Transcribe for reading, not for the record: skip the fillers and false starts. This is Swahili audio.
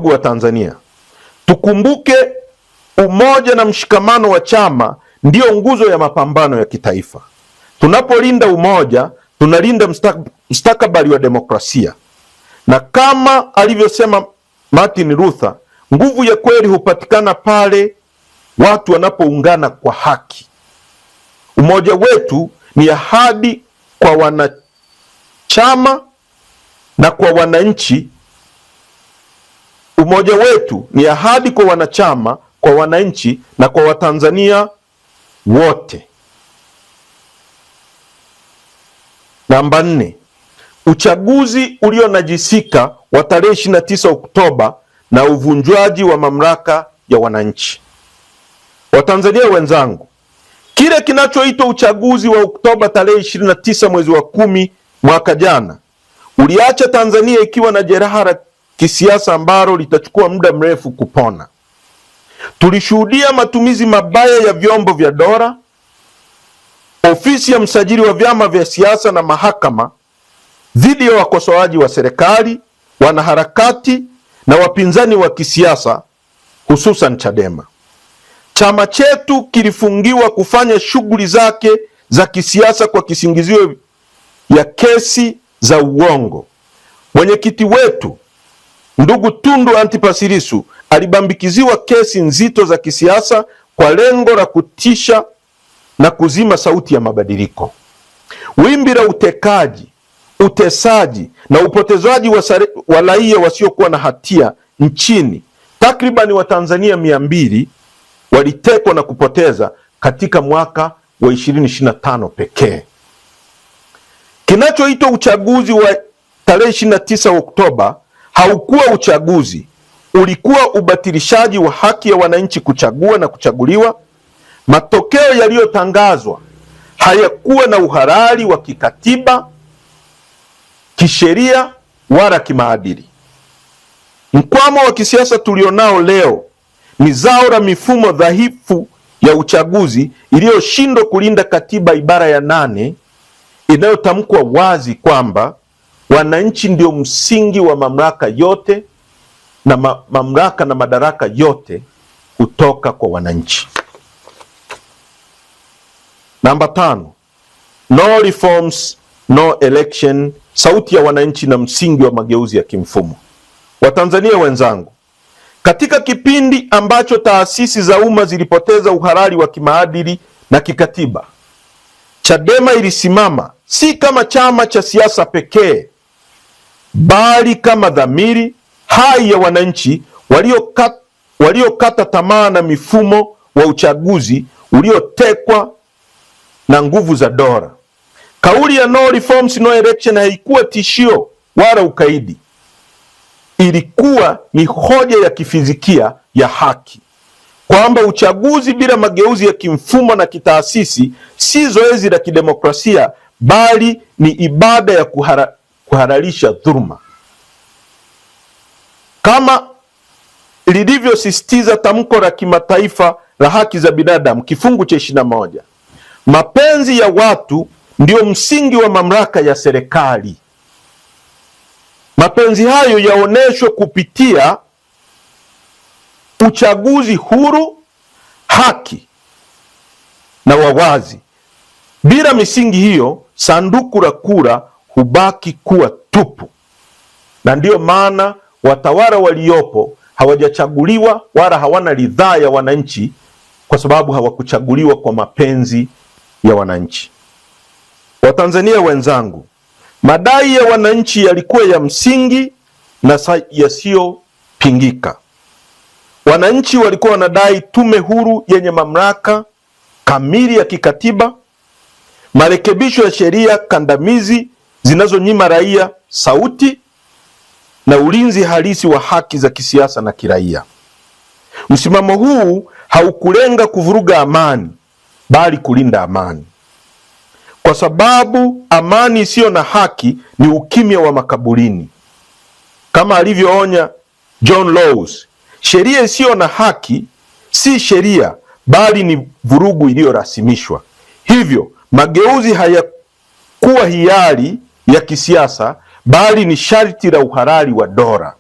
Ndugu wa Tanzania, tukumbuke umoja na mshikamano wa chama ndiyo nguzo ya mapambano ya kitaifa. Tunapolinda umoja, tunalinda mustakabali wa demokrasia, na kama alivyosema Martin Luther, nguvu ya kweli hupatikana pale watu wanapoungana kwa haki. Umoja wetu ni ahadi kwa wanachama na kwa wananchi. Umoja wetu ni ahadi kwa wanachama, kwa wananchi na kwa Watanzania wote. Namba 4, uchaguzi ulionajisika wa tarehe 29 Oktoba na uvunjwaji wa mamlaka ya wananchi. Watanzania wenzangu, kile kinachoitwa uchaguzi wa Oktoba tarehe 29 mwezi wa 10 mwaka jana uliacha Tanzania ikiwa na jeraha la kisiasa ambalo litachukua muda mrefu kupona. Tulishuhudia matumizi mabaya ya vyombo vya dola, ofisi ya msajili wa vyama vya siasa na mahakama dhidi ya wakosoaji wa serikali, wanaharakati na wapinzani wa kisiasa, hususan Chadema. Chama chetu kilifungiwa kufanya shughuli zake za kisiasa kwa kisingizio ya kesi za uongo. Mwenyekiti wetu ndugu Tundu Antipas Lissu alibambikiziwa kesi nzito za kisiasa kwa lengo la kutisha na kuzima sauti ya mabadiliko. Wimbi la utekaji, utesaji na upotezwaji wa raia wasiokuwa na hatia nchini, takribani Watanzania 200 walitekwa na kupoteza katika mwaka wa 2025 pekee. Kinachoitwa uchaguzi wa tarehe 29 Oktoba haukuwa uchaguzi, ulikuwa ubatilishaji wa haki ya wananchi kuchagua na kuchaguliwa. Matokeo yaliyotangazwa hayakuwa na uhalali wa kikatiba, kisheria wala kimaadili. Mkwamo wa kisiasa tulionao leo ni zao la mifumo dhaifu ya uchaguzi iliyoshindwa kulinda katiba ibara ya 8 inayotamkwa wazi kwamba wananchi ndio msingi wa mamlaka yote na mamlaka na madaraka yote kutoka kwa wananchi. Namba 5, no reforms, no election, sauti ya wananchi na msingi wa mageuzi ya kimfumo. Watanzania wenzangu, katika kipindi ambacho taasisi za umma zilipoteza uhalali wa kimaadili na kikatiba, Chadema ilisimama si kama chama cha siasa pekee, bali kama dhamiri hai ya wananchi waliokata tamaa na mifumo wa uchaguzi uliotekwa na nguvu za dola. Kauli ya no reforms, no election haikuwa tishio wala ukaidi. Ilikuwa ni hoja ya kifizikia ya haki, kwamba uchaguzi bila mageuzi ya kimfumo na kitaasisi si zoezi la kidemokrasia, bali ni ibada ya kuhalalisha dhuluma. Kama lilivyosisitiza tamko la kimataifa la haki za binadamu kifungu cha 21, mapenzi ya watu ndio msingi wa mamlaka ya serikali. Mapenzi hayo yaoneshwe kupitia uchaguzi huru, haki na wawazi. Bila misingi hiyo, sanduku la kura hubaki kuwa tupu, na ndiyo maana watawala waliopo hawajachaguliwa wala hawana ridhaa ya wananchi, kwa sababu hawakuchaguliwa kwa mapenzi ya wananchi. Watanzania wenzangu, madai ya wananchi yalikuwa ya msingi na yasiyopingika. Wananchi walikuwa wanadai tume huru yenye mamlaka kamili ya kikatiba, marekebisho ya sheria kandamizi zinazonyima raia sauti, na ulinzi halisi wa haki za kisiasa na kiraia. Msimamo huu haukulenga kuvuruga amani, bali kulinda amani, kwa sababu amani isiyo na haki ni ukimya wa makaburini. Kama alivyoonya John Laws, sheria isiyo na haki si sheria, bali ni vurugu iliyorasimishwa. Hivyo mageuzi hayakuwa hiari ya kisiasa, bali ni sharti la uhalali wa dola.